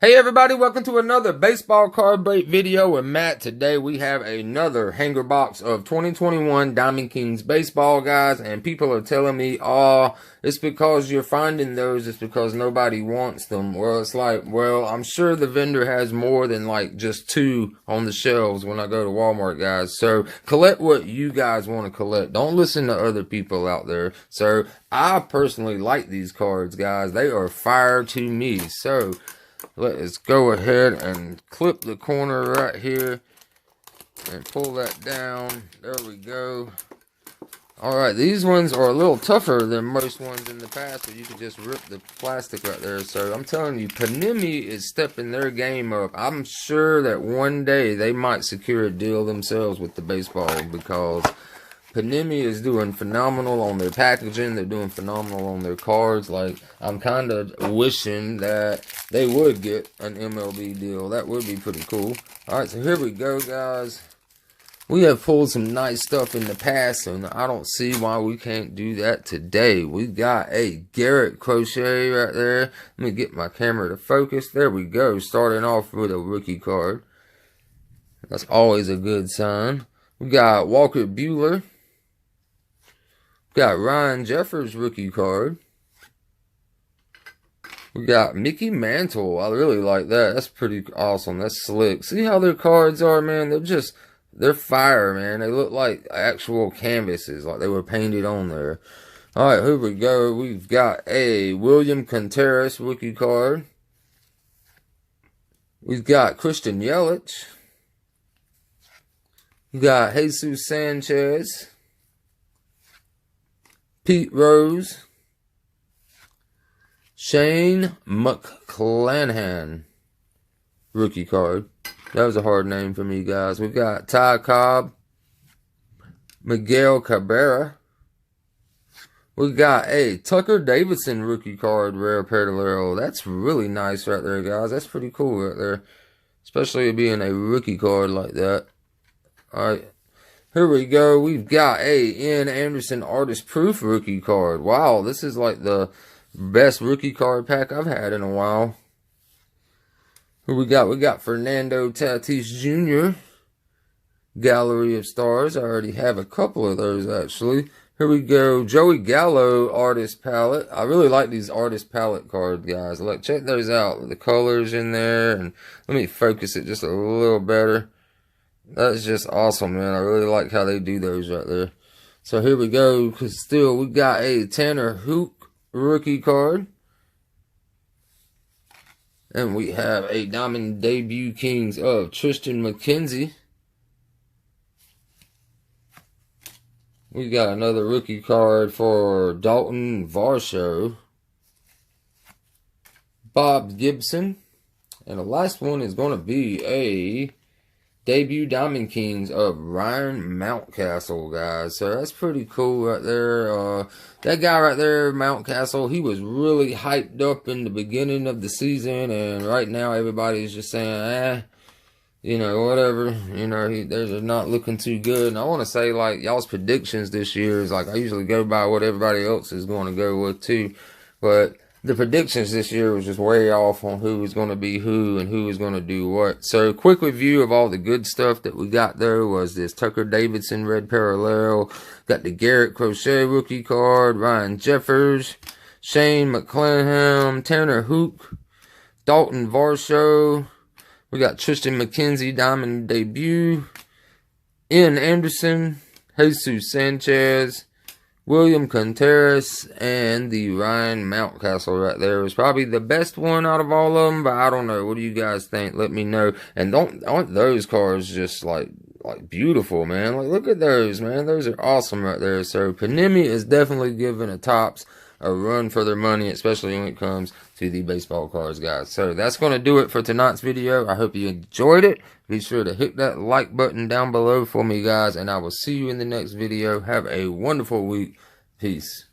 Hey everybody, welcome to another baseball card break video with Matt. Today we have another hanger box of 2021 Diamond Kings baseball, guys, and people are telling me, oh, it's because you're finding those, it's because nobody wants them. Well, it's like, well, I'm sure the vendor has more than like just two on the shelves when I go to Walmart, guys. So collect what you guys want to collect. Don't listen to other people out there. So I personally like these cards, guys. They are fire to me. So let's go ahead and clip the corner right here and pull that down. There we go. Alright, these ones are a little tougher than most ones in the past, but you can just rip the plastic right there. So I'm telling you, Panini is stepping their game up. I'm sure that one day they might secure a deal themselves with the baseball, because Panini is doing phenomenal on their packaging. They're doing phenomenal on their cards. Like, I'm kind of wishing that they would get an MLB deal. That would be pretty cool. Alright, so here we go, guys. We have pulled some nice stuff in the past, and I don't see why we can't do that today. We got a Garrett Crochet right there. Let me get my camera to focus. There we go. Starting off with a rookie card. That's always a good sign. We got Walker Buehler. Got Ryan Jeffers rookie card. We got Mickey Mantle. I really like that. That's pretty awesome. That's slick. See how their cards are, man? They're fire, man. They look like actual canvases, like they were painted on there. Alright, here we go. We've got a William Contreras rookie card. We've got Christian Yelich. We got Jesus Sanchez. Pete Rose. Shane McClanahan rookie card. That was a hard name for me, guys. We've got Ty Cobb. Miguel Cabrera. We got a Tucker Davidson rookie card, rare parallel. That's really nice right there, guys. That's pretty cool right there. Especially it being a rookie card like that. Alright. Here we go. We've got a Ian Anderson Artist Proof rookie card. Wow, this is like the best rookie card pack I've had in a while. Who we got? We got Fernando Tatis Jr. Gallery of Stars. I already have a couple of those, actually. Here we go. Joey Gallo Artist Palette. I really like these Artist Palette cards, guys. Like, check those out. The colors in there. And let me focus it just a little better. That's just awesome, man. I really like how they do those right there. So here we go. Because still, we got a Tanner Hook rookie card. And we have a Diamond Debut Kings of Tristan McKenzie. We got another rookie card for Dalton Varsho. Bob Gibson. And the last one is going to be a Debut Diamond Kings of Ryan Mountcastle, guys. So that's pretty cool right there. That guy right there, Mountcastle, he was really hyped up in the beginning of the season, and right now everybody's just saying, you know, whatever. You know, they're not looking too good. And I want to say, like, y'all's predictions this year is like, I usually go by what everybody else is going to go with too, but the predictions this year was just way off on who was going to be who and who was going to do what. So, quick review of all the good stuff that we got there was this Tucker Davidson red parallel. Got the Garrett Crochet rookie card, Ryan Jeffers, Shane McClanahan, Tanner Hook, Dalton Varsho. We got Tristan McKenzie Diamond Debut, Ian Anderson, Jesus Sanchez, William Contreras, and the Ryan Mountcastle right there was probably the best one out of all of them, but I don't know. What do you guys think? Let me know. And aren't those cards just like beautiful, man? Like, look at those, man. Those are awesome right there. So Panini is definitely giving a Topps a run for their money, especially when it comes to the baseball cards, guys. So that's going to do it for tonight's video. I hope you enjoyed it. Be sure to hit that like button down below for me, guys, and I will see you in the next video. Have a wonderful week. Peace.